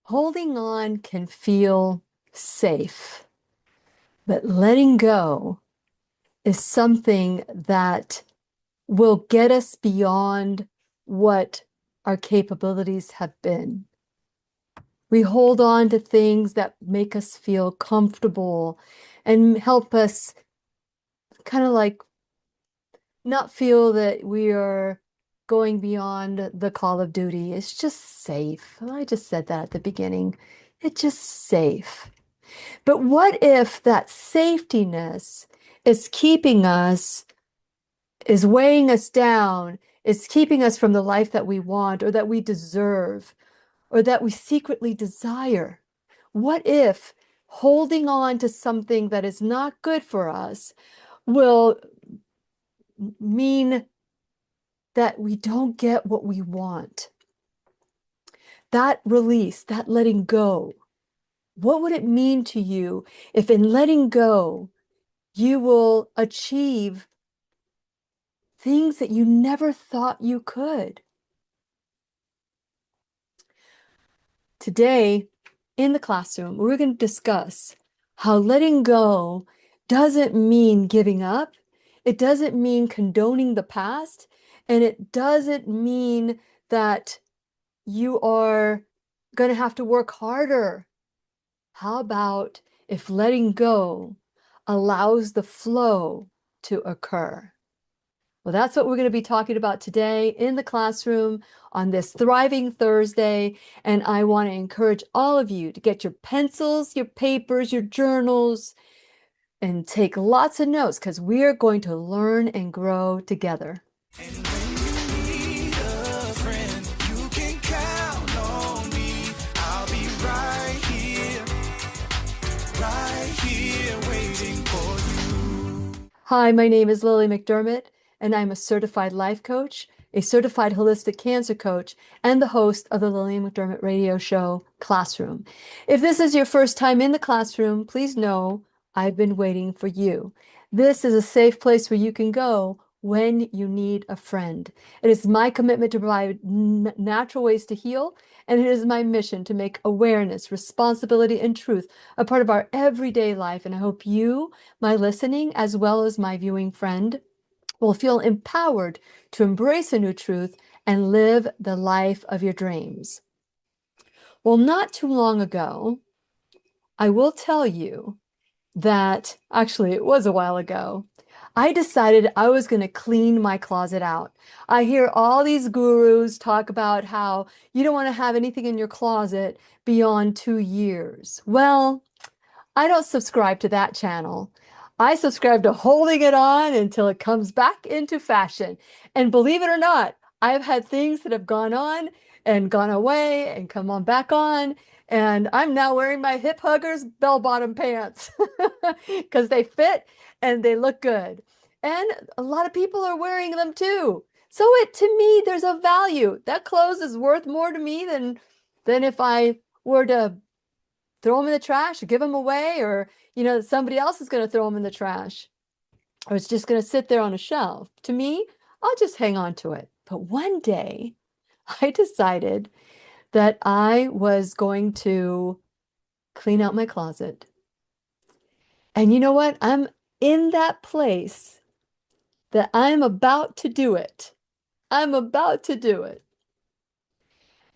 Holding on can feel safe, but letting go is something that will get us beyond what our capabilities have been. We hold on to things that make us feel comfortable and help us kind of like not feel that we are going beyond the call of duty. It's just safe. I just said that at the beginning. It's just safe. But what if that safetiness is keeping us, is weighing us down, is keeping us from the life that we want or that we deserve or that we secretly desire? What if holding on to something that is not good for us will mean that we don't get what we want? That release, that letting go, what would it mean to you if in letting go, you will achieve things that you never thought you could? Today, in the classroom, we're going to discuss how letting go doesn't mean giving up. It doesn't mean condoning the past. And it doesn't mean that you are going to have to work harder. How about if letting go allows the flow to occur? Well, that's what we're going to be talking about today in the classroom on this Thriving Thursday. And I want to encourage all of you to get your pencils, your papers, your journals, and take lots of notes because we are going to learn and grow together. And when you need a friend, you can count on me. I'll be right here waiting for you. Hi, my name is Lillian McDermott, and I'm a certified life coach, a certified holistic cancer coach, and the host of the Lillian McDermott radio show, Classroom. If this is your first time in the classroom, please know I've been waiting for you. This is a safe place where you can go when you need a friend. It is my commitment to provide natural ways to heal, and it is my mission to make awareness, responsibility, and truth a part of our everyday life. And I hope you, my listening, as well as my viewing friend, will feel empowered to embrace a new truth and live the life of your dreams. Well, not too long ago, I will tell you that actually it was a while ago, I decided I was going to clean my closet out. I hear all these gurus talk about how you don't want to have anything in your closet beyond 2 years. Well, I don't subscribe to that channel. I subscribe to holding it on until it comes back into fashion. And believe it or not, I've had things that have gone on and gone away and come on back on. And I'm now wearing my hip huggers bell-bottom pants because they fit and they look good. And a lot of people are wearing them too. So to me, there's a value. That clothes is worth more to me than if I were to throw them in the trash or give them away, or somebody else is going to throw them in the trash, or it's just going to sit there on a shelf. To me, I'll just hang on to it. But one day I decided that I was going to clean out my closet. And you know what? I'm in that place that I'm about to do it. I'm about to do it.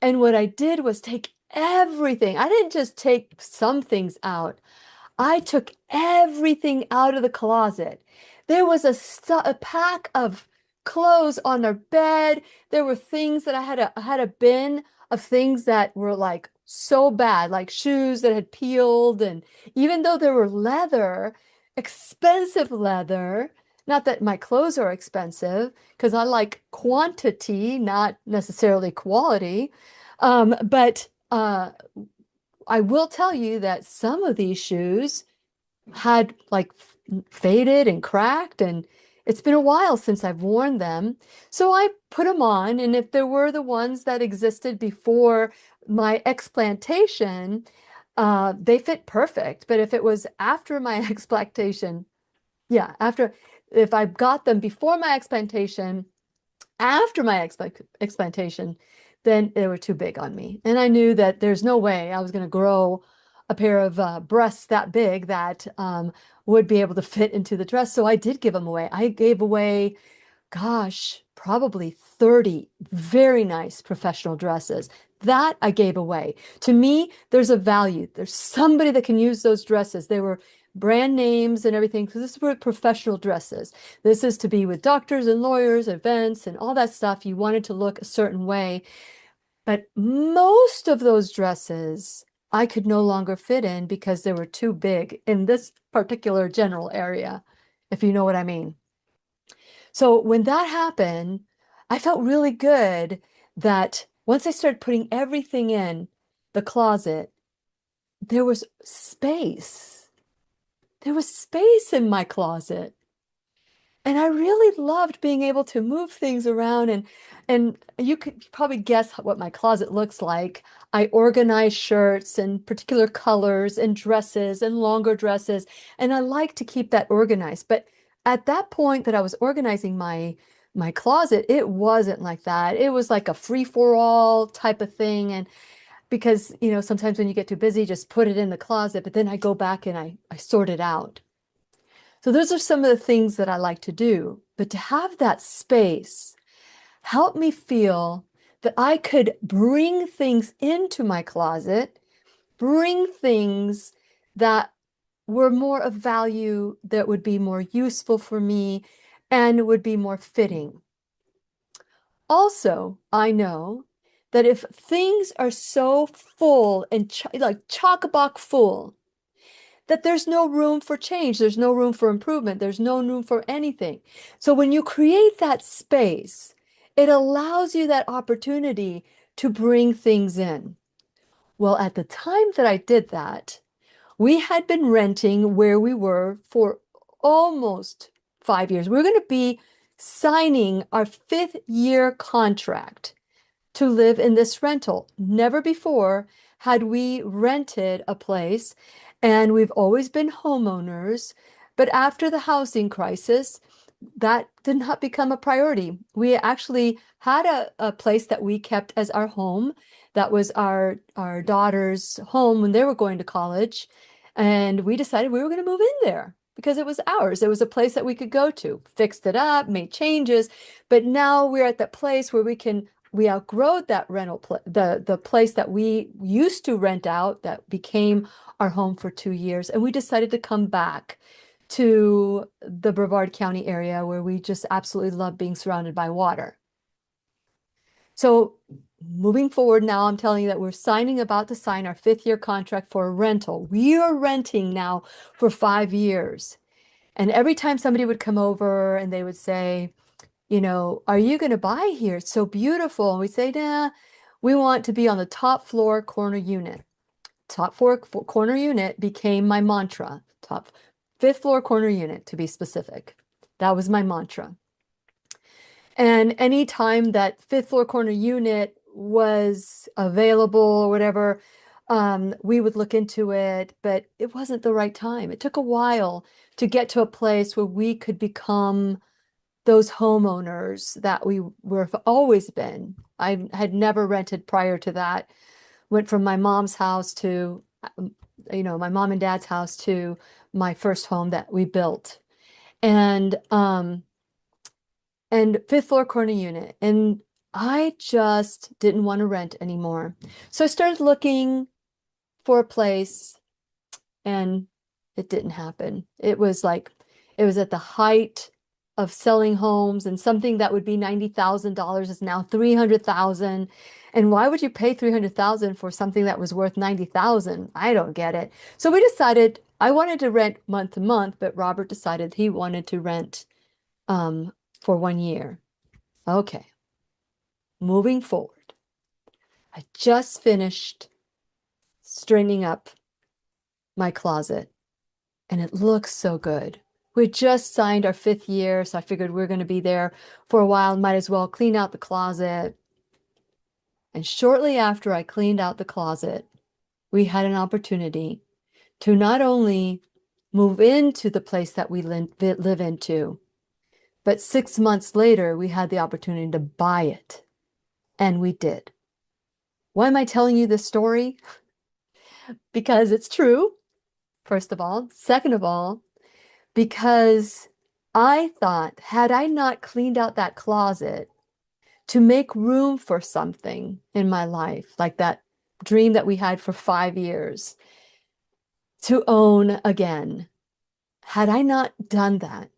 And what I did was take everything. I didn't just take some things out. I took everything out of the closet. There was a pack of clothes on their bed. There were things that I had a bin of things that were like so bad, like shoes that had peeled. And even though they were leather, expensive leather, not that my clothes are expensive, because I like quantity, not necessarily quality. But I will tell you that some of these shoes had like faded and cracked, and it's been a while since I've worn them. So I put them on, and if there were the ones that existed before my explantation, they fit perfect. But if it was after my explantation, yeah, if I got them before my explantation, after my explantation, then they were too big on me. And I knew that there's no way I was going to grow a pair of breasts that big that would be able to fit into the dress. So I did give them away. I gave away, gosh, probably 30 very nice professional dresses. That I gave away. To me, there's a value. There's somebody that can use those dresses. They were brand names and everything. So this were professional dresses. This is to be with doctors and lawyers, events, and all that stuff. You wanted to look a certain way. But most of those dresses I could no longer fit in because they were too big in this particular general area, if you know what I mean. So when that happened, I felt really good that once I started putting everything in the closet, there was space. There was space in my closet. And I really loved being able to move things around and you could probably guess what my closet looks like. I organize shirts and particular colors and dresses and longer dresses, and I like to keep that organized. But at that point that I was organizing my closet, it wasn't like that. It was like a free-for-all type of thing. And because, sometimes when you get too busy, just put it in the closet, but then I go back and I sort it out. So those are some of the things that I like to do. But to have that space helped me feel that I could bring things into my closet, bring things that were more of value, that would be more useful for me, and would be more fitting. Also, I know that if things are so full and like chock-a-block full, that there's no room for change. There's no room for improvement. There's no room for anything. So when you create that space, it allows you that opportunity to bring things in. Well, at the time that I did that, we had been renting where we were for almost 5 years. We're going to be signing our fifth year contract to live in this rental. Never before had we rented a place, and we've always been homeowners. But after the housing crisis, that did not become a priority. We actually had a place that we kept as our home. That was our daughter's home when they were going to college. And we decided we were going to move in there because it was ours. It was a place that we could go to, fixed it up, made changes. But now we're at that place where we outgrowed that the place that we used to rent out that became our home for 2 years. And we decided to come back to the Brevard County area where we just absolutely love being surrounded by water. So moving forward now, I'm telling you that we're about to sign our fifth year contract for a rental. We are renting now for 5 years. And every time somebody would come over and they would say, are you going to buy here? It's so beautiful. And we say, nah, we want to be on the top floor corner unit. Top floor corner unit became my mantra. Fifth floor corner unit, to be specific. That was my mantra. And anytime that fifth floor corner unit was available or whatever, we would look into it, but it wasn't the right time. It took a while to get to a place where we could become those homeowners that we were always been. I had never rented prior to that. Went from my mom's house to, my mom and dad's house to my first home that we built. And fifth floor corner unit. And I just didn't want to rent anymore. So I started looking for a place and it didn't happen. It was at the height of selling homes, and something that would be $90,000 is now 300,000. And why would you pay 300,000 for something that was worth 90,000? I don't get it. So we decided I wanted to rent month to month, but Robert decided he wanted to rent for 1 year. Okay. Moving forward. I just finished straightening up my closet and it looks so good. We just signed our fifth year, so I figured we're going to be there for a while. Might as well clean out the closet. And shortly after I cleaned out the closet, we had an opportunity to not only move into the place that we live into, but 6 months later, we had the opportunity to buy it. And we did. Why am I telling you this story? Because it's true, first of all. Second of all, because I thought, had I not cleaned out that closet to make room for something in my life, like that dream that we had for 5 years, to own again, had I not done that,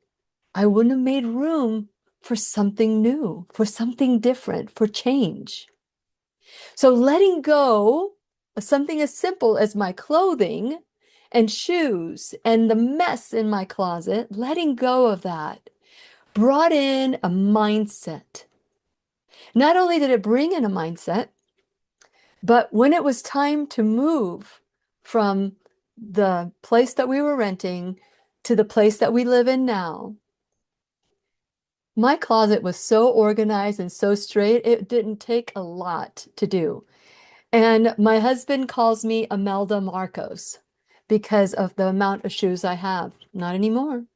I wouldn't have made room for something new, for something different, for change. So letting go of something as simple as my clothing and shoes and the mess in my closet, letting go of that brought in a mindset. Not only did it bring in a mindset, but when it was time to move from the place that we were renting to the place that we live in now, my closet was so organized and so straight, it didn't take a lot to do. And my husband calls me Imelda Marcos because of the amount of shoes I have. Not anymore.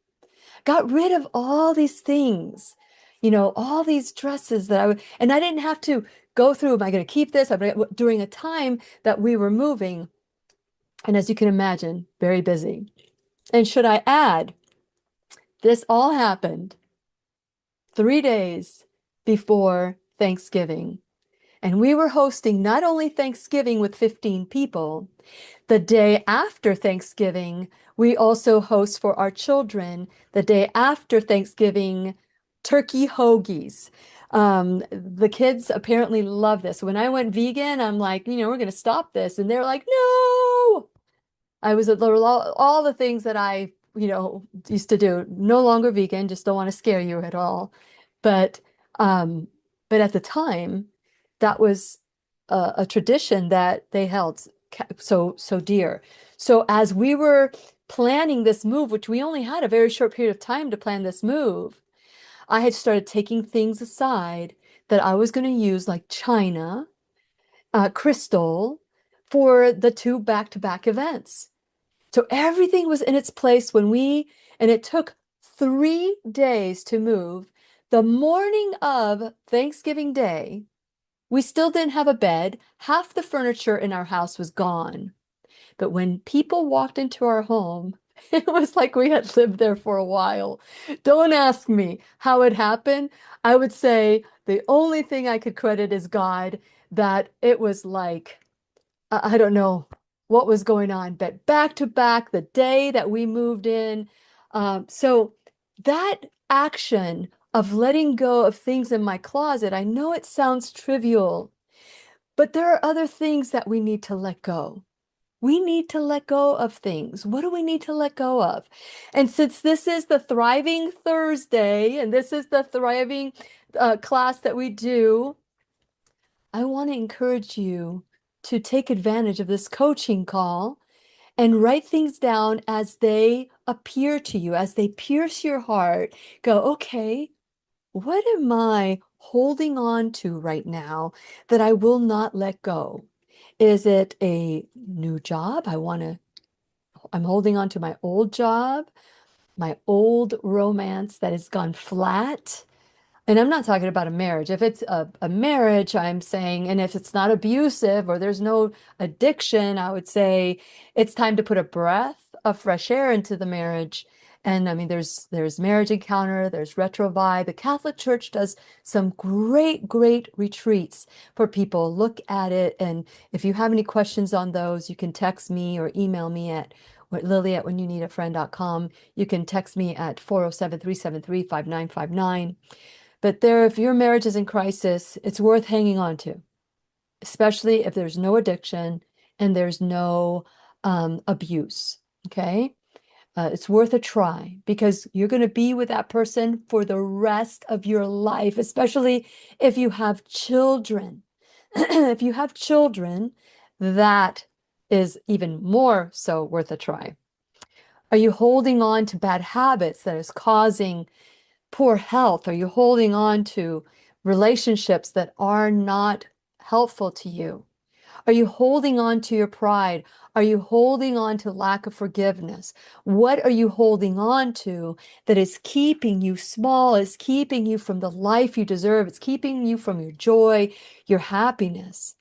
Got rid of all these things, all these dresses that and I didn't have to go through, am I going to keep this? During a time that we were moving, and as you can imagine, very busy. And should I add, this all happened 3 days before Thanksgiving. And we were hosting not only Thanksgiving with 15 people, the day after Thanksgiving, we also host for our children the day after Thanksgiving turkey hoagies. The kids apparently love this. When I went vegan, I'm like, we're going to stop this. And they're like, no. There were all the things that I, used to do. No longer vegan, just don't want to scare you at all. But um, but at the time, that was a tradition that they held so dear. So as we were planning this move, which we only had a very short period of time to plan this move, I had started taking things aside that I was going to use, like china, crystal, for the two back-to-back events. So everything was in its place and it took 3 days to move. The morning of Thanksgiving Day, we still didn't have a bed. Half the furniture in our house was gone. But when people walked into our home, it was like we had lived there for a while. Don't ask me how it happened. I would say the only thing I could credit is God, that it was like, I don't know what was going on, but back to back, the day that we moved in. So that action of letting go of things in my closet, I know it sounds trivial, but there are other things that we need to let go. We need to let go of things. What do we need to let go of? And since this is the Thriving Thursday, and this is the thriving class that we do, I want to encourage you to take advantage of this coaching call and write things down as they appear to you, as they pierce your heart. Go, okay, what am I holding on to right now that I will not let go? Is it a new job? I'm holding on to my old job, my old romance that has gone flat. And I'm not talking about a marriage. If it's a marriage, I'm saying, and if it's not abusive or there's no addiction, I would say it's time to put a breath of fresh air into the marriage. And I mean, there's Marriage Encounter, there's Retrovive. The Catholic Church does some great retreats for people. Look at it. And if you have any questions on those, you can text me or email me at lily@whenyouneedafriend.com. You can text me at 407-373-5959. But if your marriage is in crisis, it's worth hanging on to, especially if there's no addiction and there's no abuse. Okay. It's worth a try because you're going to be with that person for the rest of your life, especially if you have children. If you have children, that is even more so worth a try. Are you holding on to bad habits that is causing poor health? Are you holding on to relationships that are not helpful to you? Are you holding on to your pride? Are you holding on to lack of forgiveness? What are you holding on to that is keeping you small, is keeping you from the life you deserve? It's keeping you from your joy, your happiness.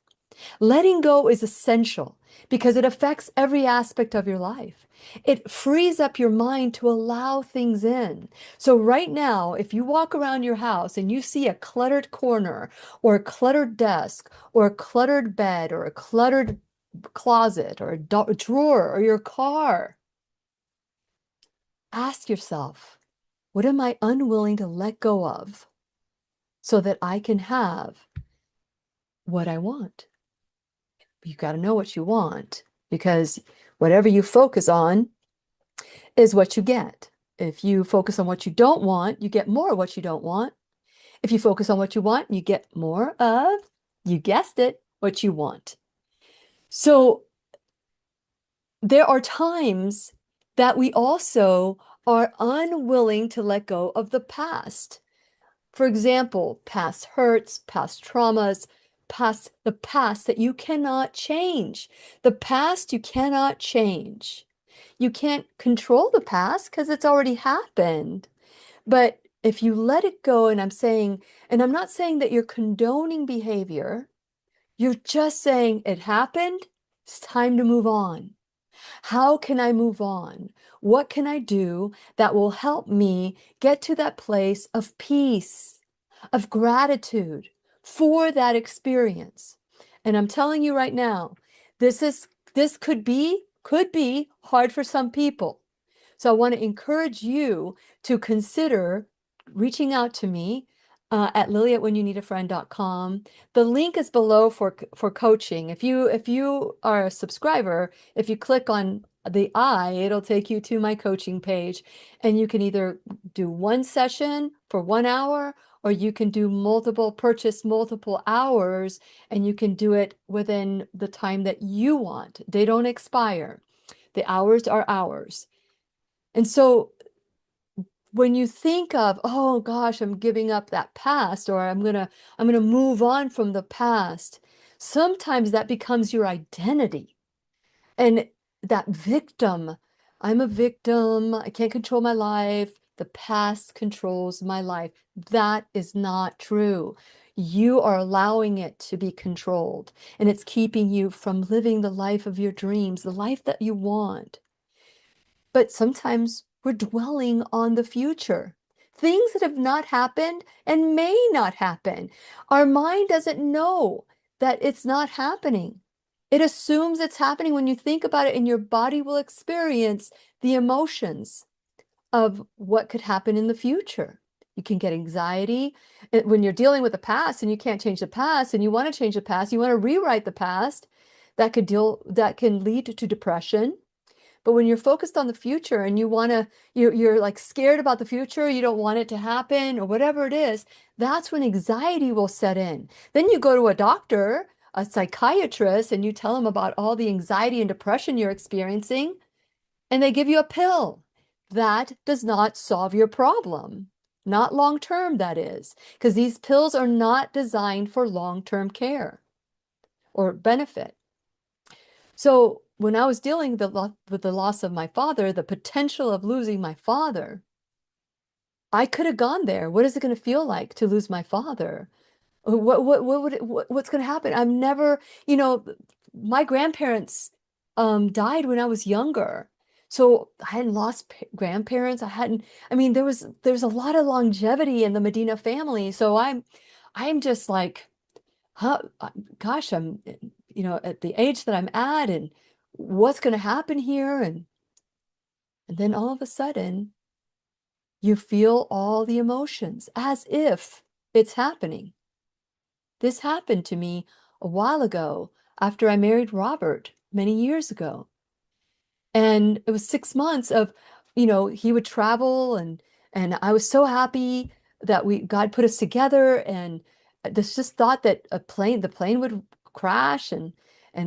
Letting go is essential because it affects every aspect of your life. It frees up your mind to allow things in. So right now, if you walk around your house and you see a cluttered corner or a cluttered desk or a cluttered bed or a cluttered closet or a drawer or your car, ask yourself, what am I unwilling to let go of so that I can have what I want? You got to know what you want because whatever you focus on is what you get. If you focus on what you don't want, you get more of what you don't want. If you focus on what you want, you get more of, you guessed it, what you want. So there are times that we also are unwilling to let go of the past. For example, past hurts, past traumas, the past that you cannot change. The past you cannot change. You can't control the past because it's already happened. But if you let it go, and I'm not saying that you're condoning behavior, you're just saying it happened, it's time to move on. How can I move on? What can I do that will help me get to that place of peace, of gratitude for that experience? And I'm telling you right now, this could be hard for some people. So I want to encourage you to consider reaching out to me at lily@whenyouneedafriend.com. The link is below for coaching. If you are a subscriber, if you click on the I, it'll take you to my coaching page, and you can either do one session for 1 hour, or you can purchase multiple hours, and you can do it within the time that you want. They don't expire. The hours are ours. And so when you think of, oh gosh, I'm giving up that past, or I'm gonna move on from the past, sometimes that becomes your identity. And that victim, I'm a victim, I can't control my life, the past controls my life. That is not true. You are allowing it to be controlled, and it's keeping you from living the life of your dreams, the life that you want. But sometimes we're dwelling on the future, things that have not happened and may not happen. Our mind doesn't know that it's not happening. It assumes it's happening when you think about it, and your body will experience the emotions of what could happen in the future. You can get anxiety when you're dealing with the past and you can't change the past and you want to change the past, you want to rewrite the past. That can lead to depression. But when you're focused on the future and you're like scared about the future, you don't want it to happen or whatever it is, that's when anxiety will set in. Then you go to a doctor, a psychiatrist, and you tell them about all the anxiety and depression you're experiencing, and they give you a pill. That does not solve your problem. Not long term, that is, because these pills are not designed for long-term care or benefit. So when I was dealing with the loss of my father, the potential of losing my father, I could have gone there. What is it going to feel like to lose my father? What's going to happen? I'm never, you know, my grandparents died when I was younger. So I hadn't lost grandparents. I mean, there's a lot of longevity in the Medina family. So I'm just like, huh, gosh, I'm, at the age that I'm at, and what's going to happen here? And then all of a sudden, you feel all the emotions as if it's happening. This happened to me a while ago after I married Robert many years ago. And it was 6 months of, he would travel, and I was so happy that God put us together, and this just thought that the plane would crash, and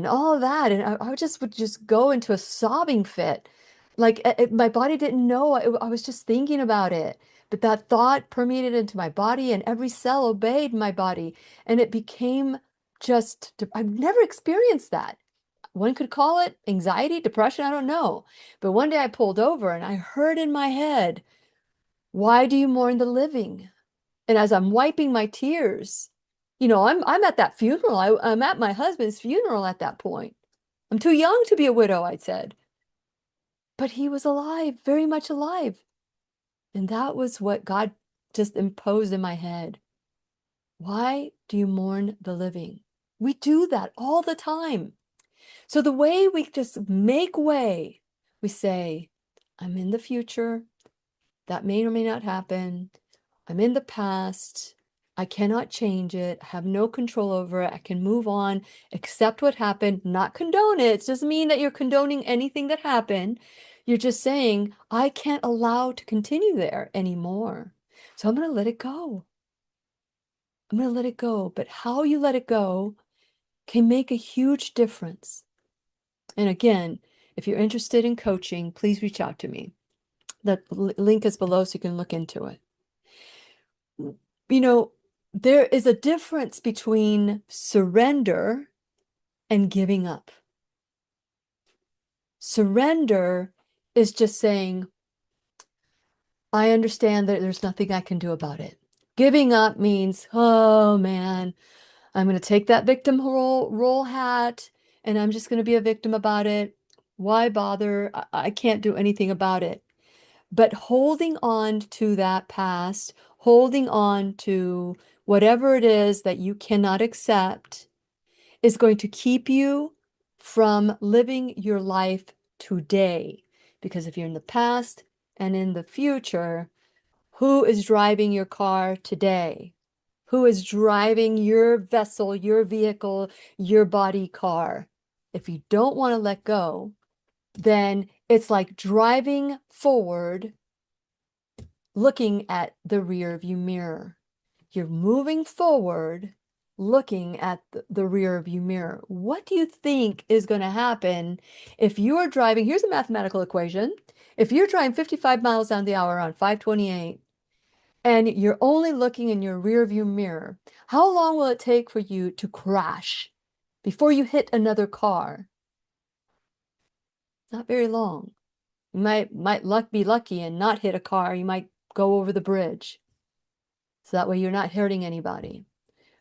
all of that. And I would just go into a sobbing fit. Like my body didn't know. I was just thinking about it. But that thought permeated into my body, and every cell obeyed my body. And it became I've never experienced that. One could call it anxiety, depression, I don't know. But one day I pulled over and I heard in my head, why do you mourn the living? And as I'm wiping my tears, I'm at that funeral. I'm at my husband's funeral at that point. I'm too young to be a widow, I said. But he was alive, very much alive. And that was what God just imposed in my head. Why do you mourn the living? We do that all the time. So the way we just make way, we say, I'm in the future. That may or may not happen. I'm in the past. I cannot change it. I have no control over it. I can move on, accept what happened, not condone it. It doesn't mean that you're condoning anything that happened. You're just saying, I can't allow to continue there anymore. So I'm going to let it go. I'm going to let it go. But how you let it go can make a huge difference. And again, if you're interested in coaching, please reach out to me. The link is below so you can look into it. You know, there is a difference between surrender and giving up. Surrender is just saying, I understand that there's nothing I can do about it. Giving up means, oh man, I'm going to take that victim role hat and I'm just going to be a victim about it. Why bother? I can't do anything about it. But holding on to that past, holding on to whatever it is that you cannot accept is going to keep you from living your life today. Because if you're in the past and in the future, who is driving your car today? Who is driving your vessel, your vehicle, your body car? If you don't want to let go, then it's like driving forward, looking at the rear view mirror. You're moving forward, looking at the rear view mirror. What do you think is going to happen if you are driving? Here's a mathematical equation. If you're driving 55 miles down the hour on 528 and you're only looking in your rear view mirror, how long will it take for you to crash before you hit another car? Not very long. You might be lucky and not hit a car. You might go over the bridge. So that way you're not hurting anybody.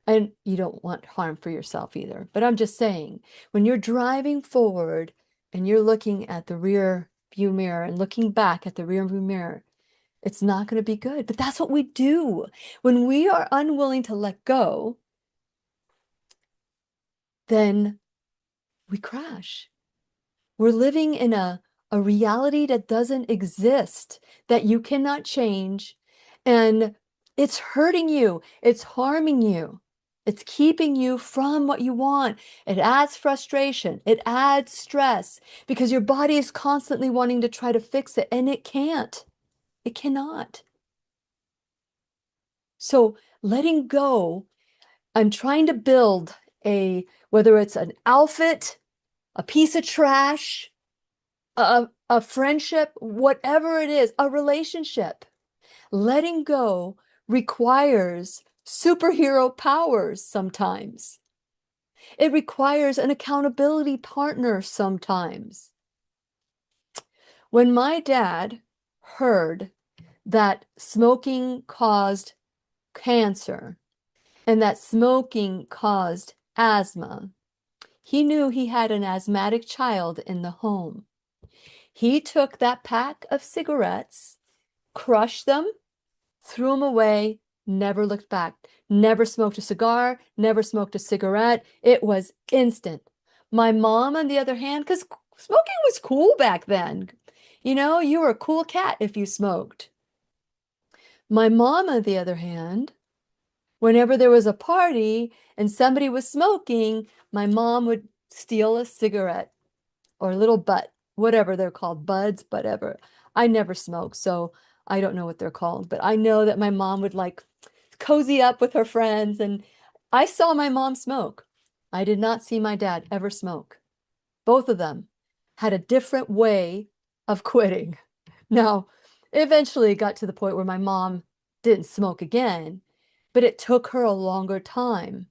And you don't want harm for yourself either. But I'm just saying, when you're driving forward and you're looking at the rear view mirror and looking back at the rear view mirror, it's not going to be good. But that's what we do. When we are unwilling to let go, then we crash. We're living in a reality that doesn't exist, that you cannot change. And it's hurting you. It's harming you. It's keeping you from what you want. It adds frustration. It adds stress because your body is constantly wanting to try to fix it and it can't. It cannot. So letting go, I'm trying to build whether it's an outfit, a piece of trash, a friendship, whatever it is, a relationship. Letting go requires superhero powers sometimes. It requires an accountability partner sometimes. When my dad heard that smoking caused cancer and that smoking caused asthma, he knew he had an asthmatic child in the home. He took that pack of cigarettes, crushed them, threw them away, never looked back, never smoked a cigar, never smoked a cigarette. It was instant. My mom, on the other hand, because smoking was cool back then. You were a cool cat if you smoked. My mom, on the other hand, whenever there was a party and somebody was smoking, my mom would steal a cigarette or a little butt, whatever they're called, buds, whatever. I never smoked, so I don't know what they're called, but I know that my mom would like cozy up with her friends, and I saw my mom smoke. I did not see my dad ever smoke. Both of them had a different way of quitting. Now, eventually it got to the point where my mom didn't smoke again, but it took her a longer time.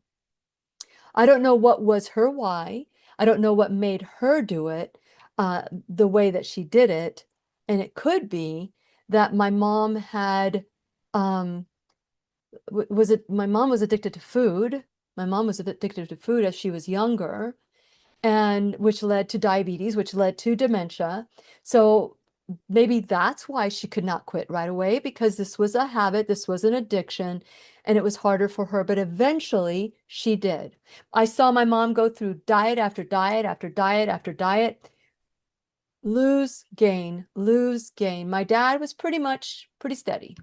I don't know what was her why. I don't know what made her do it the way that she did it. And it could be that my mom had, my mom was addicted to food. My mom was addicted to food as she was younger, and which led to diabetes, which led to dementia. So maybe that's why she could not quit right away, because this was a habit, this was an addiction, and it was harder for her. But eventually she did. I saw my mom go through diet after diet after diet after diet, lose, gain, lose, gain. My dad was pretty steady.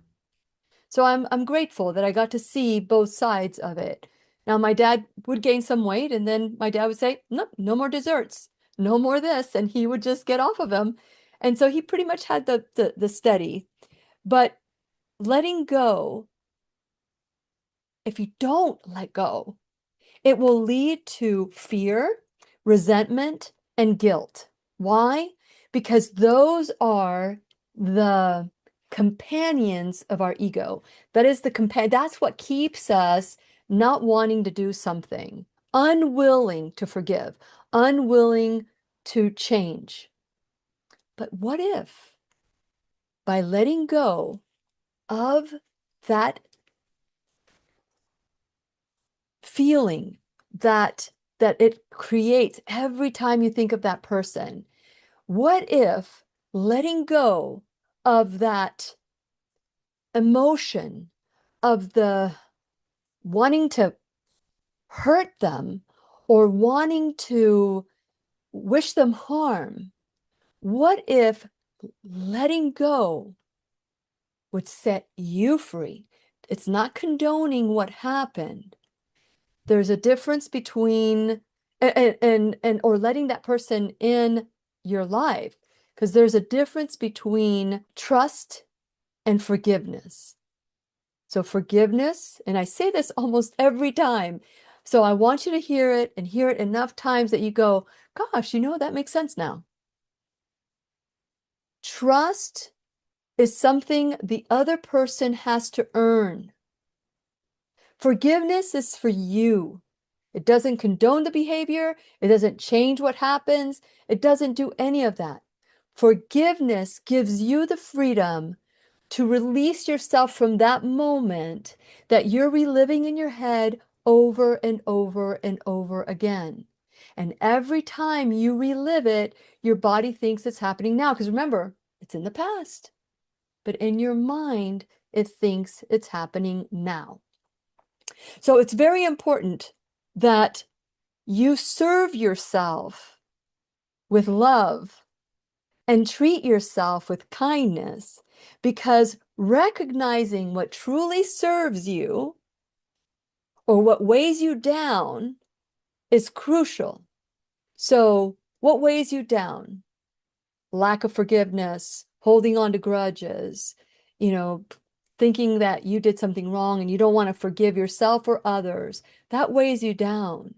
So I'm grateful that I got to see both sides of it. Now my dad would gain some weight, and then my dad would say, "No, no more desserts, no more this," and he would just get off of them. And so he pretty much had the steady. But letting go, if you don't let go, it will lead to fear, resentment, and guilt. Why? Because those are the companions of our ego. That is that's what keeps us not wanting to do something, unwilling to forgive, unwilling to change. But what if by letting go of that feeling that it creates every time you think of that person, what if letting go of that emotion of the wanting to hurt them or wanting to wish them harm, what if letting go would set you free? It's not condoning what happened. There's a difference between and or letting that person in your life, because there's a difference between trust and forgiveness. So forgiveness, and I say this almost every time, so I want you to hear it and hear it enough times that you go, gosh, that makes sense now. Trust is something the other person has to earn. Forgiveness is for you. It doesn't condone the behavior. It doesn't change what happens. It doesn't do any of that. Forgiveness gives you the freedom to release yourself from that moment that you're reliving in your head over and over and over again. And every time you relive it, your body thinks it's happening now. Because remember, it's in the past. But in your mind, it thinks it's happening now. So it's very important that you serve yourself with love and treat yourself with kindness, because recognizing what truly serves you or what weighs you down is crucial. So, what weighs you down? Lack of forgiveness, holding on to grudges, you know, thinking that you did something wrong and you don't want to forgive yourself or others. That weighs you down.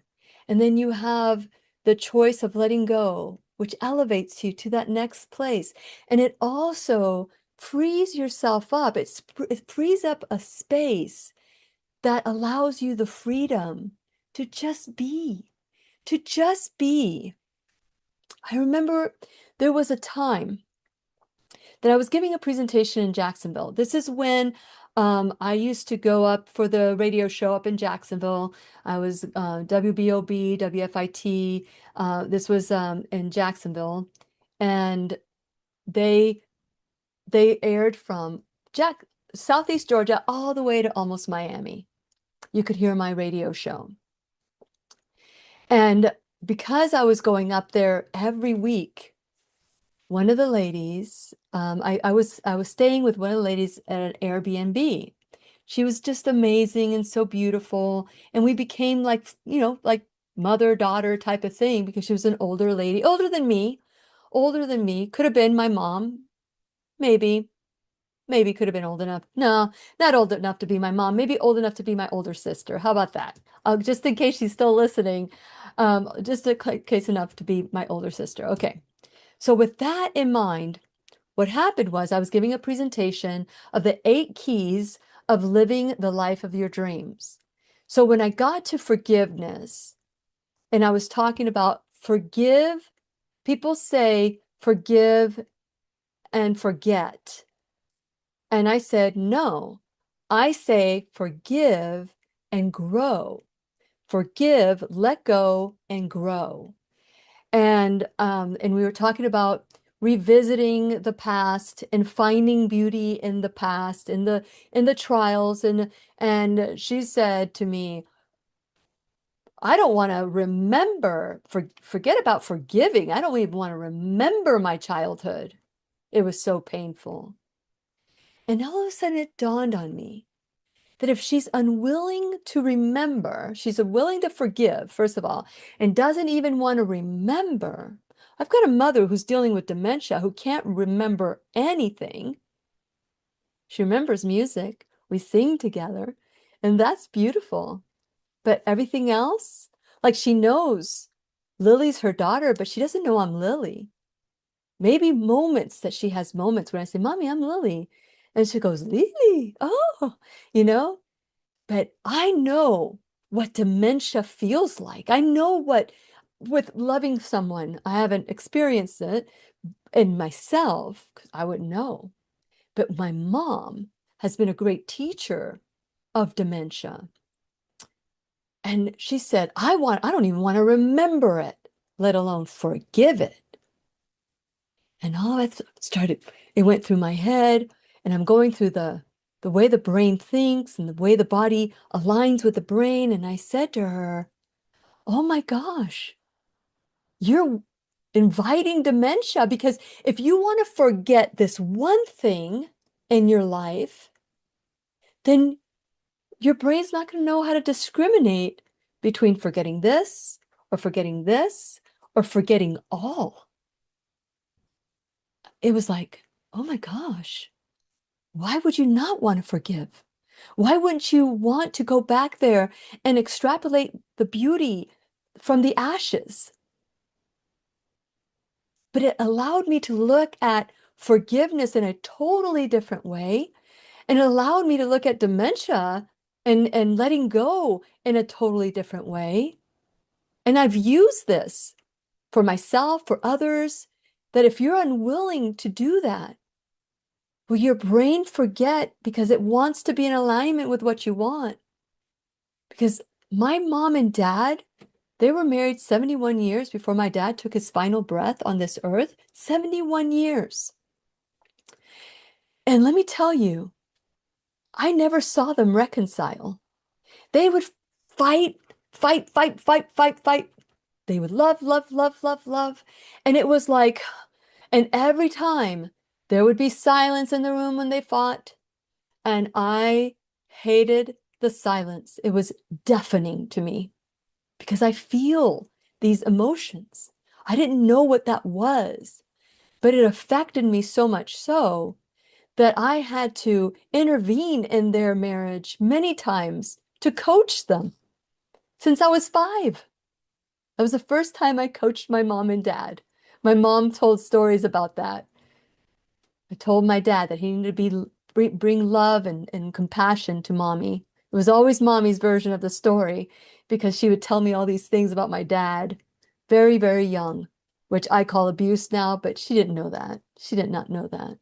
And then you have the choice of letting go, which elevates you to that next place. And it also frees yourself up. It frees up a space that allows you the freedom to just be, to just be. I remember there was a time that I was giving a presentation in Jacksonville. This is when I used to go up for the radio show up in Jacksonville. I was WBOB, WFIT. This was in Jacksonville, and they they aired from Southeast Georgia all the way to almost Miami. You could hear my radio show. And because I was going up there every week, one of the ladies, I was staying with one of the ladies at an Airbnb. She was just amazing and so beautiful, and we became like, like mother daughter type of thing, because she was an older lady, older than me, could have been my mom, maybe, maybe could have been old enough. No, not old enough to be my mom, maybe old enough to be my older sister. How about that? Just in case she's still listening, just in case enough to be my older sister. Okay. So with that in mind, what happened was I was giving a presentation of the 8 keys of living the life of your dreams. So when I got to forgiveness and I was talking about forgive, people say forgive and forget. And I said, no, I say forgive and grow. forgive, let go, and grow. And we were talking about revisiting the past and finding beauty in the past, in the trials. And she said to me, I don't want to forget about forgiving. I don't even want to remember my childhood. It was so painful. And all of a sudden it dawned on me that if she's unwilling to remember, she's willing to forgive, first of all, and doesn't even want to remember. I've got a mother who's dealing with dementia who can't remember anything. She remembers music. We sing together, and that's beautiful. But everything else, like she knows Lily's her daughter, but she doesn't know I'm Lily. Maybe moments that she has moments when I say, Mommy, I'm Lily. And she goes, Lily, oh, you know, but I know what dementia feels like. I know what, with loving someone, I haven't experienced it in myself because I wouldn't know. But my mom has been a great teacher of dementia. And she said, I don't even want to remember it, let alone forgive it. And all that started, it went through my head, and I'm going through the way the brain thinks and the way the body aligns with the brain. And I said to her, oh my gosh, you're inviting dementia, because if you want to forget this one thing in your life, then your brain's not going to know how to discriminate between forgetting this or forgetting this or forgetting all. It was like, oh my gosh, why would you not want to forgive? Why wouldn't you want to go back there and extrapolate the beauty from the ashes? But it allowed me to look at forgiveness in a totally different way. And it allowed me to look at dementia and letting go in a totally different way. And I've used this for myself, for others, that if you're unwilling to do that, will your brain forget because it wants to be in alignment with what you want? Because my mom and dad, they were married 71 years before my dad took his final breath on this earth. 71 years. And let me tell you, I never saw them reconcile. They would fight, fight, fight, fight, fight, fight. They would love, love, love, love, love. And it was like, and every time there would be silence in the room when they fought. And I hated the silence. It was deafening to me because I feel these emotions. I didn't know what that was, but it affected me so much so that I had to intervene in their marriage many times to coach them since I was 5. That was the first time I coached my mom and dad. My mom told stories about that. I told my dad that he needed to bring love and compassion to mommy. It was always mommy's version of the story because she would tell me all these things about my dad, very, very young, which I call abuse now, but she didn't know that. She did not know that.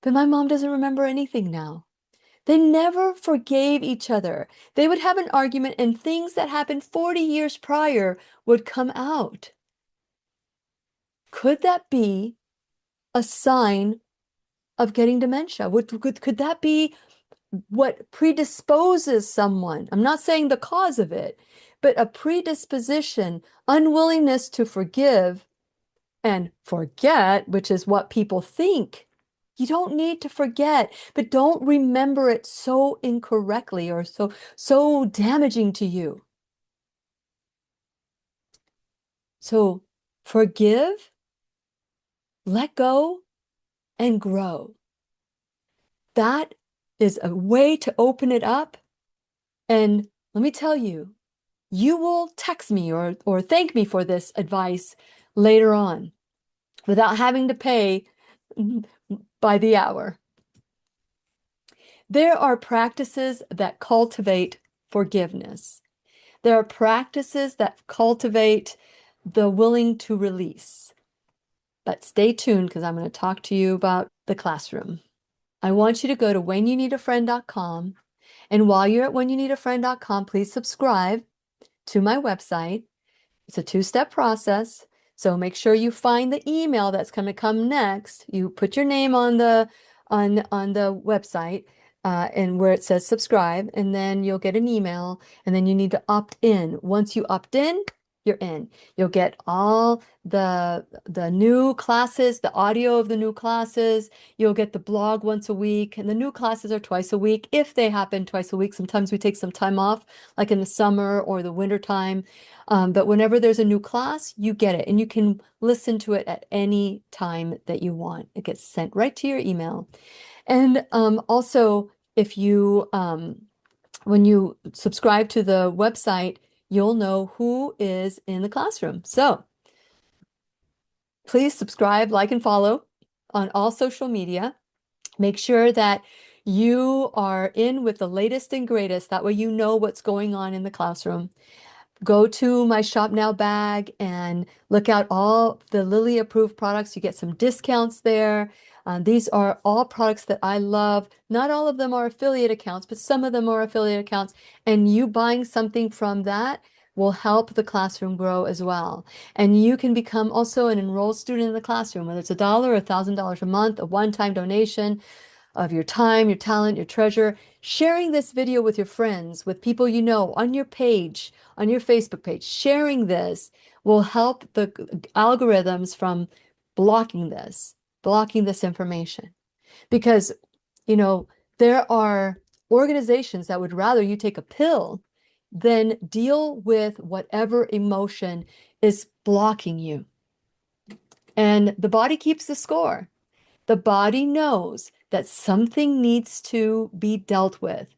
But my mom doesn't remember anything now. They never forgave each other. They would have an argument and things that happened 40 years prior would come out. Could that be a sign of getting dementia? Could that be what predisposes someone? I'm not saying the cause of it, but a predisposition, unwillingness to forgive and forget, which is what people think. You don't need to forget, but don't remember it so incorrectly or so damaging to you. So forgive, let go, and grow. That is a way to open it up. And let me tell you, you will text me or thank me for this advice later on without having to pay by the hour. There are practices that cultivate forgiveness. There are practices that cultivate the willing to release. But stay tuned because I'm going to talk to you about the classroom. I want you to go to whenyouneedafriend.com. And while you're at whenyouneedafriend.com, please subscribe to my website. It's a two-step process. So make sure you find the email that's going to come next. You put your name on the website and where it says subscribe, and then you'll get an email, and then you need to opt in. Once you opt in, you're in. You'll get all the new classes, the audio of the new classes. You'll get the blog once a week, and the new classes are twice a week if they happen twice a week. Sometimes we take some time off, like in the summer or the winter time. But whenever there's a new class, you get it, and you can listen to it at any time that you want. It gets sent right to your email. And also, if you when you subscribe to the website, you'll know who is in the classroom. So please subscribe, like, and follow on all social media. Make sure that you are in with the latest and greatest. That way you know what's going on in the classroom. Go to my Shop Now bag and look out all the Lilly approved products. You get some discounts there. These are all products that I love. Not all of them are affiliate accounts, but some of them are affiliate accounts. And you buying something from that will help the classroom grow as well. And you can become also an enrolled student in the classroom, whether it's $1 or $1,000 a month, a one-time donation of your time, your talent, your treasure, sharing this video with your friends, with people you know, on your page, on your Facebook page. Sharing this will help the algorithms from blocking this information. Because, you know, there are organizations that would rather you take a pill than deal with whatever emotion is blocking you. And the body keeps the score. The body knows that something needs to be dealt with.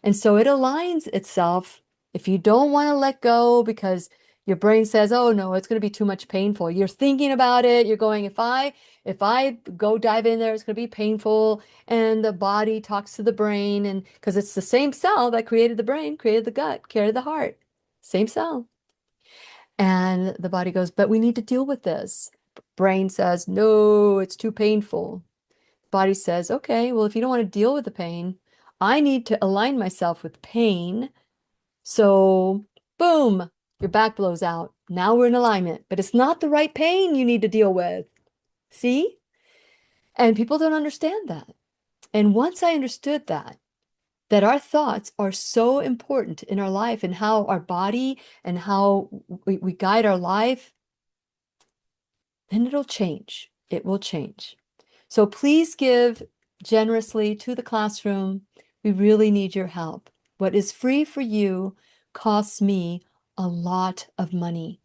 And so it aligns itself. If you don't want to let go because your brain says, oh no, it's going to be too much painful. You're thinking about it. You're going, if I go dive in there, it's going to be painful. And the body talks to the brain, and because it's the same cell that created the brain, created the gut, created the heart, same cell. And the body goes, but we need to deal with this. Brain says, no, it's too painful. Body says, okay, well, if you don't want to deal with the pain, I need to align myself with pain. So, boom, your back blows out. Now we're in alignment, but it's not the right pain you need to deal with. See? And people don't understand that. And once I understood that our thoughts are so important in our life and how our body and how we guide our life, then it'll change. It will change. So please give generously to the classroom. We really need your help. What is free for you costs me a lot of money.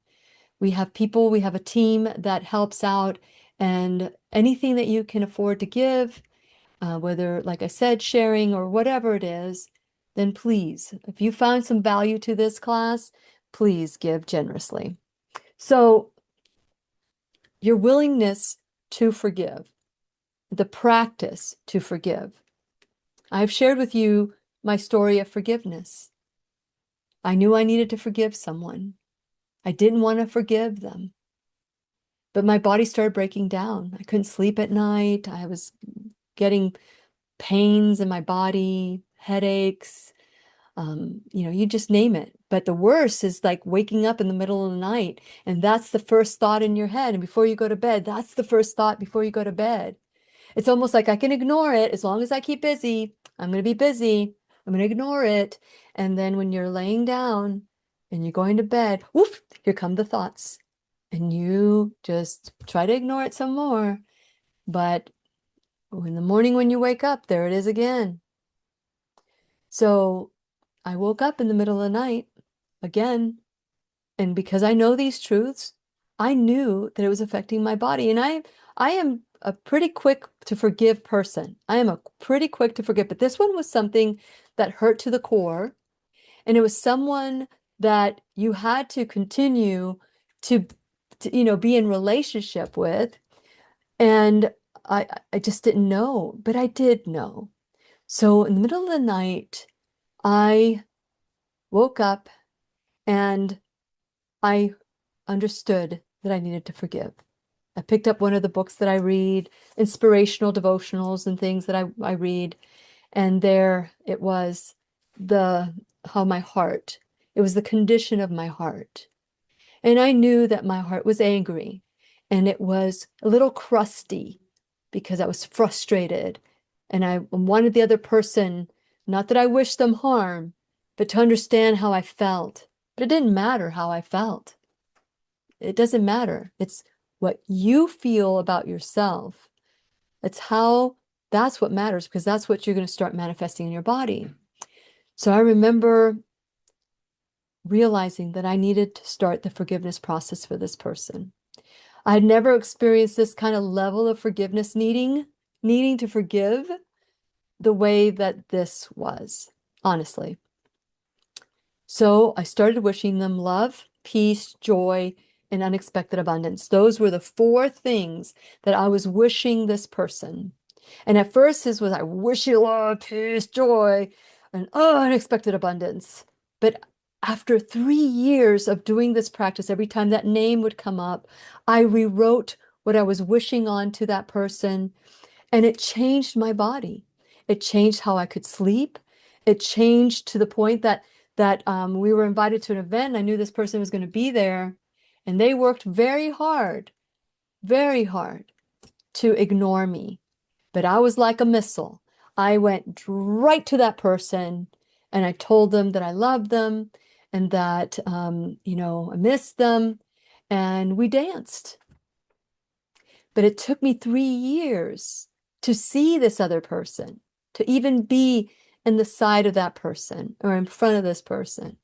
We have a team that helps out, and anything that you can afford to give, whether, like I said, sharing or whatever it is, then please, if you found some value to this class, please give generously. So your willingness to forgive, the practice to forgive. I've shared with you my story of forgiveness. I knew I needed to forgive someone. I didn't want to forgive them. But my body started breaking down. I couldn't sleep at night. I was getting pains in my body, headaches, you just name it. But the worst is like waking up in the middle of the night, and that's the first thought in your head. And before you go to bed, that's the first thought before you go to bed. It's almost like I can ignore it as long as I keep busy. I'm going to be busy. I'm going to ignore it. And then when you're laying down and you're going to bed, woof, here come the thoughts. And you just try to ignore it some more. But in the morning when you wake up, there it is again. So I woke up in the middle of the night again. And because I know these truths, I knew that it was affecting my body. And I am a pretty quick to forgive person. I am a pretty quick to forgive, but this one was something that hurt to the core. And it was someone that you had to continue to be in relationship with. And I just didn't know, but I did know. So in the middle of the night, I woke up and I understood that I needed to forgive. I picked up one of the books that I read, inspirational devotionals and things that I read. And there it was, how my heart It was the condition of my heart. And I knew that my heart was angry and it was a little crusty because I was frustrated and I wanted the other person, not that I wished them harm, but to understand how I felt. But it didn't matter how I felt. It doesn't matter. It's what you feel about yourself. It's how that's what matters because that's what you're going to start manifesting in your body. So I remember realizing that I needed to start the forgiveness process for this person. I had never experienced this kind of level of forgiveness needing to forgive the way that this was, honestly. So I started wishing them love, peace, joy, and unexpected abundance. Those were the four things that I was wishing this person. And at first, his was, I wish you love, peace, joy, and unexpected abundance. But after 3 years of doing this practice, every time that name would come up, I rewrote what I was wishing on to that person, and it changed my body. It changed how I could sleep. It changed to the point that we were invited to an event. And I knew this person was going to be there, and they worked very hard to ignore me. But I was like a missile. I went right to that person and I told them that I loved them and that, I missed them. And we danced. But it took me 3 years to see this other person, to even be in the side of that person or in front of this person.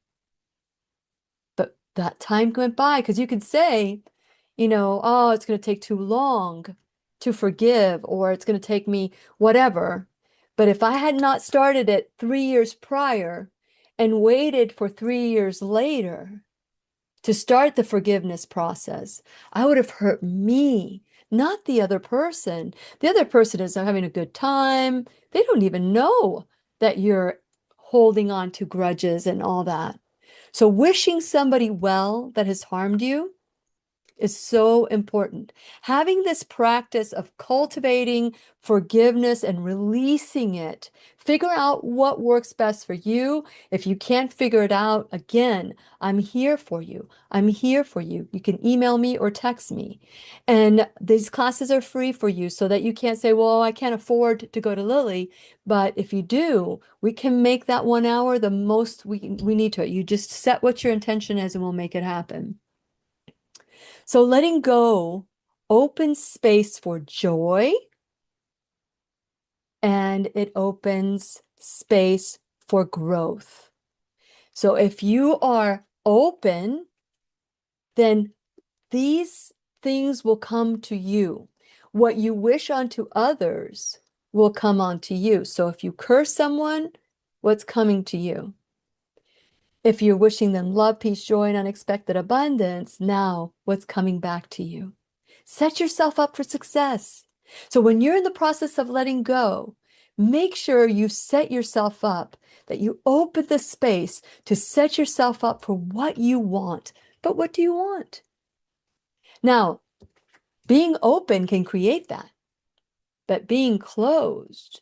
But that time went by because you could say, oh, it's going to take too long to forgive, or it's going to take me whatever. But if I had not started it 3 years prior and waited for 3 years later to start the forgiveness process, I would have hurt me, not the other person. The other person is having a good time. They don't even know that you're holding on to grudges and all that. So wishing somebody well that has harmed you is so important. Having this practice of cultivating forgiveness and releasing it, figure out what works best for you. If you can't figure it out, again, I'm here for you. I'm here for you. You can email me or text me. And these classes are free for you so that you can't say, well, I can't afford to go to Lily. But if you do, we can make that 1 hour the most we need to it. You just set what your intention is and we'll make it happen. So letting go opens space for joy and it opens space for growth. So if you are open, then these things will come to you. What you wish onto others will come onto you. So if you curse someone, what's coming to you? If you're wishing them love, peace, joy, and unexpected abundance, now what's coming back to you? Set yourself up for success. So when you're in the process of letting go, make sure you set yourself up, that you open the space to set yourself up for what you want. But what do you want? Now, being open can create that, but being closed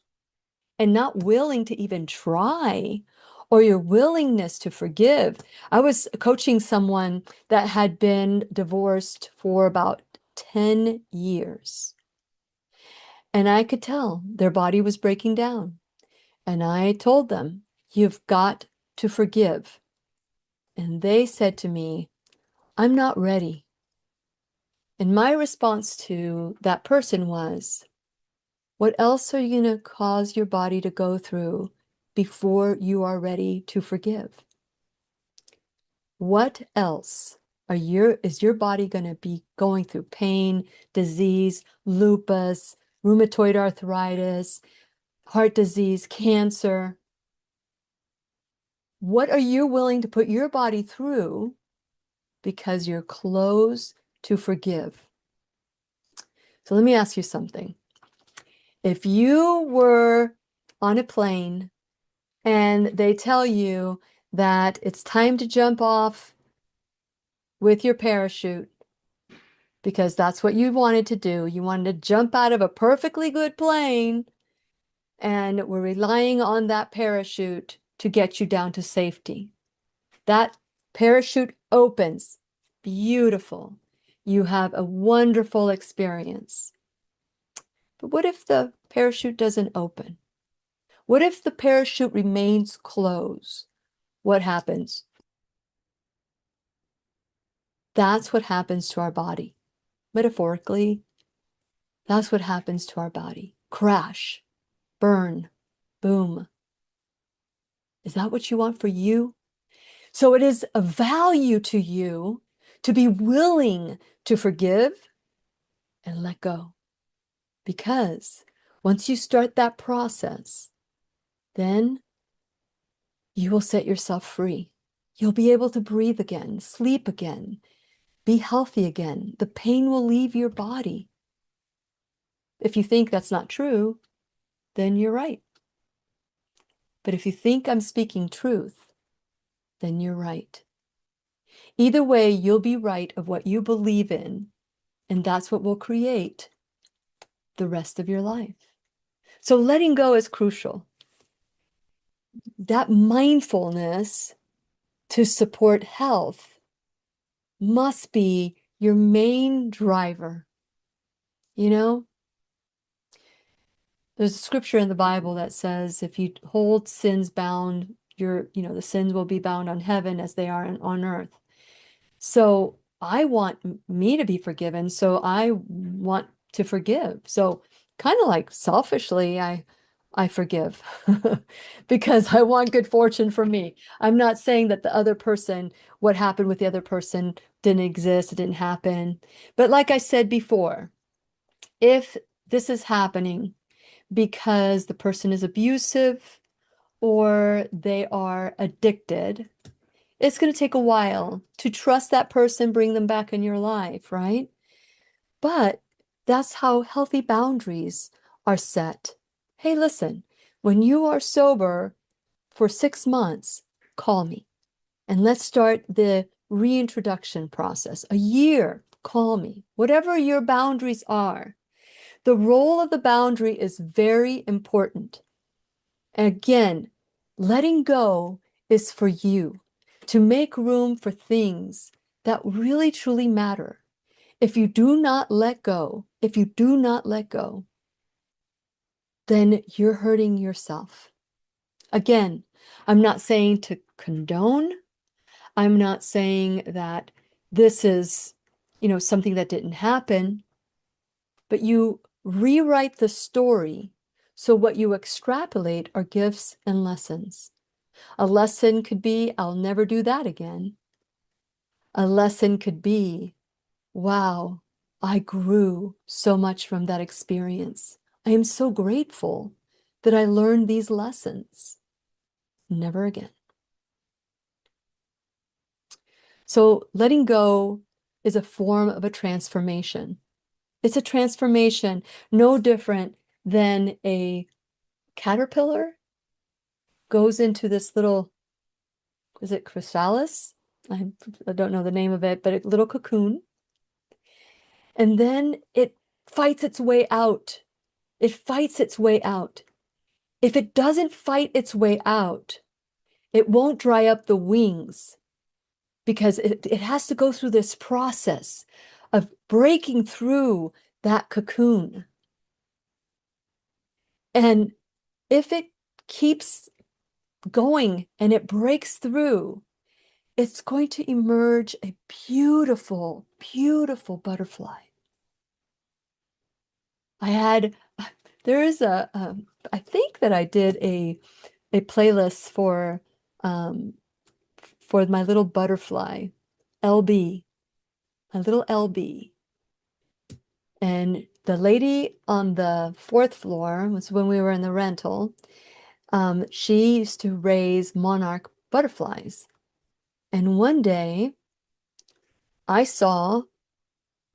and not willing to even try, or your willingness to forgive. I was coaching someone that had been divorced for about 10 years. And I could tell their body was breaking down. And I told them, you've got to forgive. And they said to me, I'm not ready. And my response to that person was, what else are you going to cause your body to go through before you are ready to forgive? What else is your body going to be going through? Pain, disease, lupus, rheumatoid arthritis, heart disease, cancer. What are you willing to put your body through because you're closed to forgive? So let me ask you something. If you were on a plane and they tell you that it's time to jump off with your parachute because that's what you wanted to do. You wanted to jump out of a perfectly good plane and we're relying on that parachute to get you down to safety. That parachute opens. Beautiful. You have a wonderful experience. But what if the parachute doesn't open? What if the parachute remains closed? What happens? That's what happens to our body. Metaphorically, that's what happens to our body. Crash, burn, boom. Is that what you want for you? So it is a value to you to be willing to forgive and let go. Because once you start that process, then you will set yourself free. You'll be able to breathe again, sleep again, be healthy again. The pain will leave your body. If you think that's not true, then you're right. But if you think I'm speaking truth, then you're right. Either way, you'll be right of what you believe in, and that's what will create the rest of your life. So letting go is crucial. That mindfulness to support health must be your main driver. You know, there's a scripture in the Bible that says if you hold sins bound, the sins will be bound on heaven as they are on earth. So I want me to be forgiven. So I want to forgive. So kind of like selfishly, I forgive because I want good fortune for me. I'm not saying that the other person, what happened with the other person didn't exist, it didn't happen. But like I said before, if this is happening because the person is abusive or they are addicted, it's going to take a while to trust that person, bring them back in your life, right? But that's how healthy boundaries are set. Hey, listen, when you are sober for 6 months, call me and let's start the reintroduction process. A year, call me. Whatever your boundaries are, the role of the boundary is very important. And again, letting go is for you to make room for things that really truly matter. If you do not let go, then you're hurting yourself. Again, I'm not saying to condone. I'm not saying that this is, something that didn't happen, but you rewrite the story. So what you extrapolate are gifts and lessons. A lesson could be, I'll never do that again. A lesson could be, wow, I grew so much from that experience. I am so grateful that I learned these lessons. Never again. So letting go is a form of a transformation. It's a transformation no different than a caterpillar goes into this little, is it chrysalis? I don't know the name of it, but a little cocoon. And then it fights its way out. It fights its way out. If it doesn't fight its way out, it won't dry up the wings because it has to go through this process of breaking through that cocoon. And if it keeps going and it breaks through, it's going to emerge a beautiful, beautiful butterfly. There is I think that I did a playlist for my little butterfly, LB, my little LB. And the lady on the fourth floor was when we were in the rental. She used to raise monarch butterflies. And one day I saw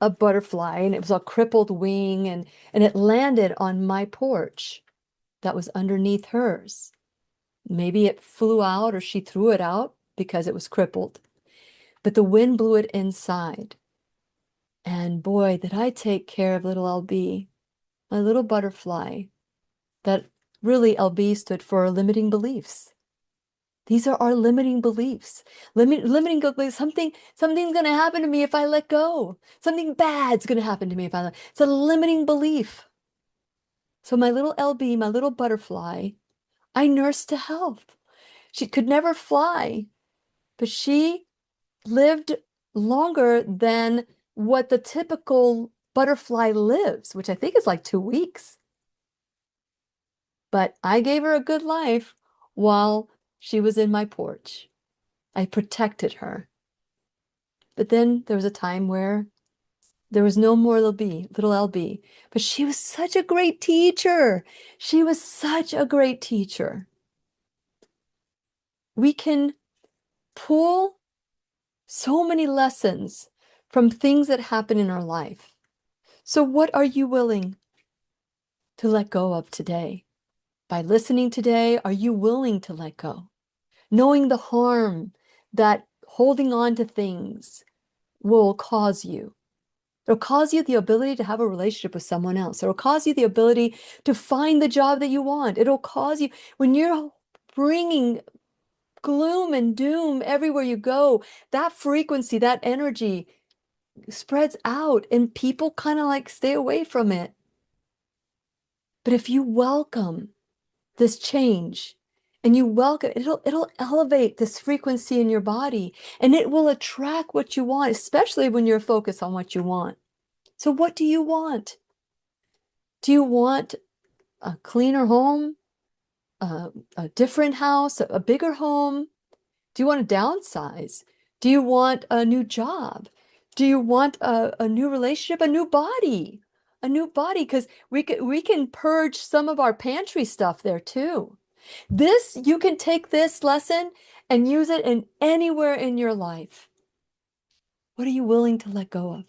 a butterfly and it was a crippled wing and it landed on my porch that was underneath hers. Maybe it flew out or she threw it out because it was crippled, but the wind blew it inside. And boy, did I take care of little LB, my little butterfly. That really LB stood for limiting beliefs. These are our limiting beliefs. Limiting beliefs. Something's going to happen to me if I let go. Something bad's going to happen to me if I let. It's a limiting belief. So my little LB, my little butterfly, I nursed to health. She could never fly, but she lived longer than what the typical butterfly lives, which I think is like 2 weeks. But I gave her a good life while she was in my porch. I protected her. But then there was a time where there was no more little LB. But she was such a great teacher. She was such a great teacher. We can pull so many lessons from things that happen in our life. So what are you willing to let go of today? By listening today, are you willing to let go? Knowing the harm that holding on to things will cause you. It'll cause you the ability to have a relationship with someone else. It'll cause you the ability to find the job that you want. It'll cause you, when you're bringing gloom and doom everywhere you go, that frequency, that energy spreads out and people kind of like stay away from it. But if you welcome this change and you welcome, it'll elevate this frequency in your body and it will attract what you want, especially when you're focused on what you want. So what do you want? Do you want a cleaner home, a different house, a bigger home? Do you want to downsize? Do you want a new job? Do you want a new relationship, a new body? A new body, because we can purge some of our pantry stuff there too. This, you can take this lesson and use it in anywhere in your life. What are you willing to let go of?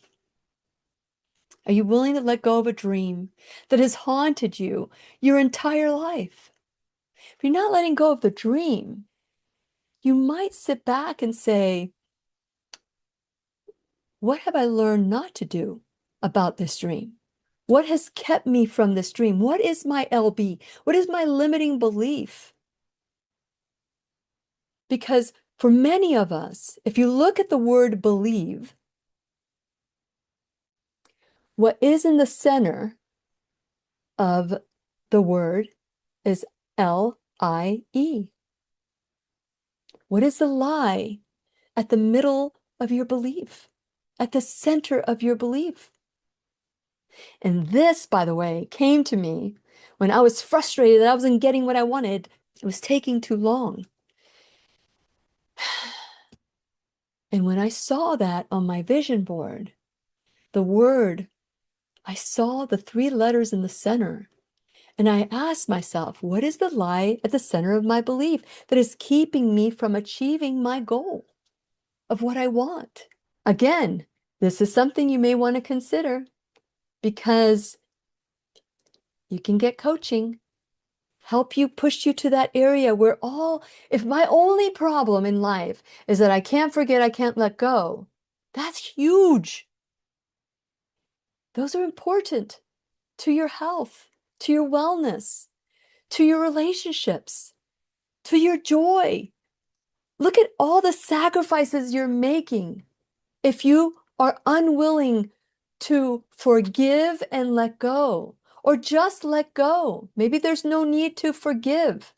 Are you willing to let go of a dream that has haunted you your entire life? If you're not letting go of the dream, you might sit back and say, what have I learned not to do about this dream? What has kept me from this dream? What is my LB? What is my limiting belief? Because for many of us, if you look at the word believe, what is in the center of the word is LIE. What is the lie at the middle of your belief, at the center of your belief? And this, by the way, came to me when I was frustrated that I wasn't getting what I wanted. It was taking too long. And when I saw that on my vision board, the word, I saw the 3 letters in the center. And I asked myself, what is the lie at the center of my belief that is keeping me from achieving my goal of what I want? Again, this is something you may want to consider because you can get coaching, help you push you to that area where if my only problem in life is that I can't forget, I can't let go, that's huge. Those are important to your health, to your wellness, to your relationships, to your joy. Look at all the sacrifices you're making if you are unwilling to forgive and let go, or just let go. Maybe there's no need to forgive.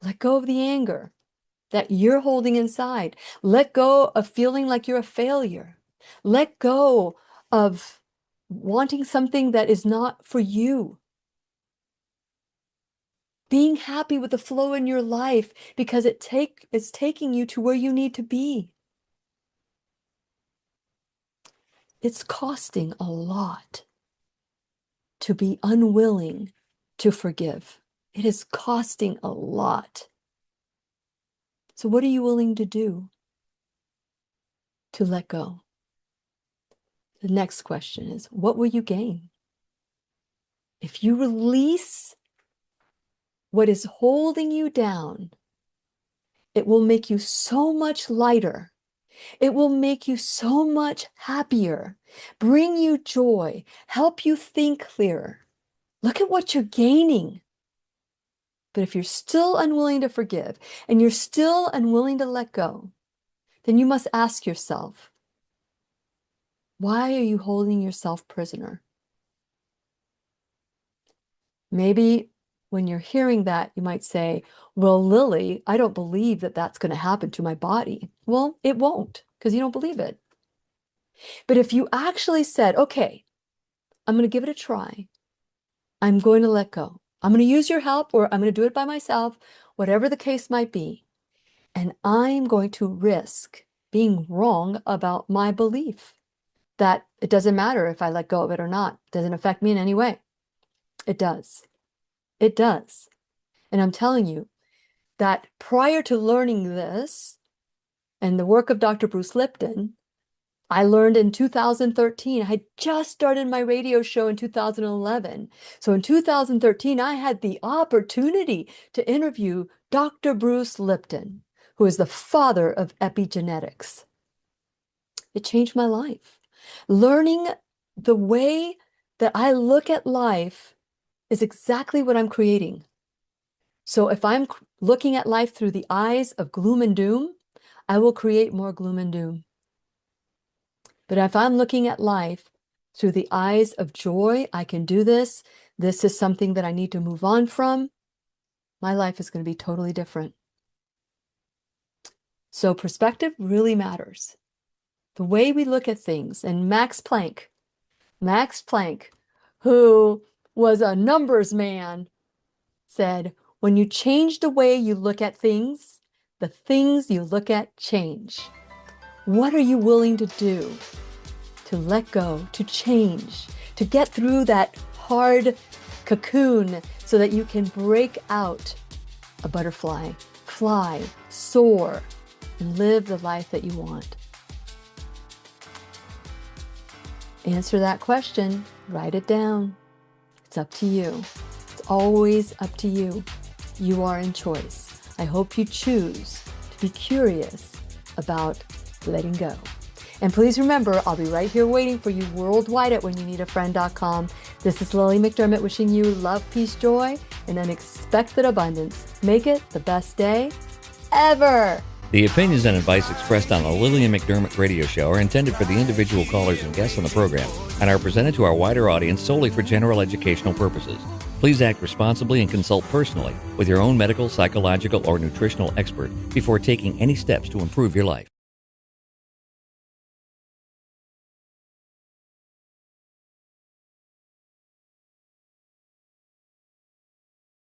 Let go of the anger that you're holding inside. Let go of feeling like you're a failure. Let go of wanting something that is not for you. Being happy with the flow in your life because it's taking you to where you need to be. It's costing a lot to be unwilling to forgive. It is costing a lot. So what are you willing to do to let go? The next question is, what will you gain? If you release what is holding you down, it will make you so much lighter. It will make you so much happier, bring you joy, help you think clearer. Look at what you're gaining. But if you're still unwilling to forgive and you're still unwilling to let go, then you must ask yourself, why are you holding yourself prisoner? Maybe when you're hearing that, you might say, well, Lily, I don't believe that that's going to happen to my body. Well, it won't, because you don't believe it. But if you actually said, okay, I'm going to give it a try. I'm going to let go. I'm going to use your help, or I'm going to do it by myself, whatever the case might be. And I'm going to risk being wrong about my belief that it doesn't matter if I let go of it or not. It doesn't affect me in any way. It does. It does. And I'm telling you that prior to learning this and the work of Dr. Bruce Lipton, I learned in 2013. I had just started my radio show in 2011. So in 2013, I had the opportunity to interview Dr. Bruce Lipton, who is the father of epigenetics. It changed my life. Learning the way that I look at life is exactly what I'm creating. So if I'm looking at life through the eyes of gloom and doom, I will create more gloom and doom. But if I'm looking at life through the eyes of joy, I can do this. This is something that I need to move on from. My life is going to be totally different. So perspective really matters. The way we look at things. And Max Planck, who was a numbers man, said, when you change the way you look at things, the things you look at change. What are you willing to do to let go, to change, to get through that hard cocoon so that you can break out a butterfly, fly, soar, and live the life that you want? Answer that question, write it down. It's up to you. It's always up to you. You are in choice. I hope you choose to be curious about letting go. And please remember, I'll be right here waiting for you worldwide at whenyouneedafriend.com. This is Lily McDermott wishing you love, peace, joy, and unexpected abundance. Make it the best day ever. The opinions and advice expressed on the Lillian McDermott radio show are intended for the individual callers and guests on the program and are presented to our wider audience solely for general educational purposes. Please act responsibly and consult personally with your own medical, psychological, or nutritional expert before taking any steps to improve your life.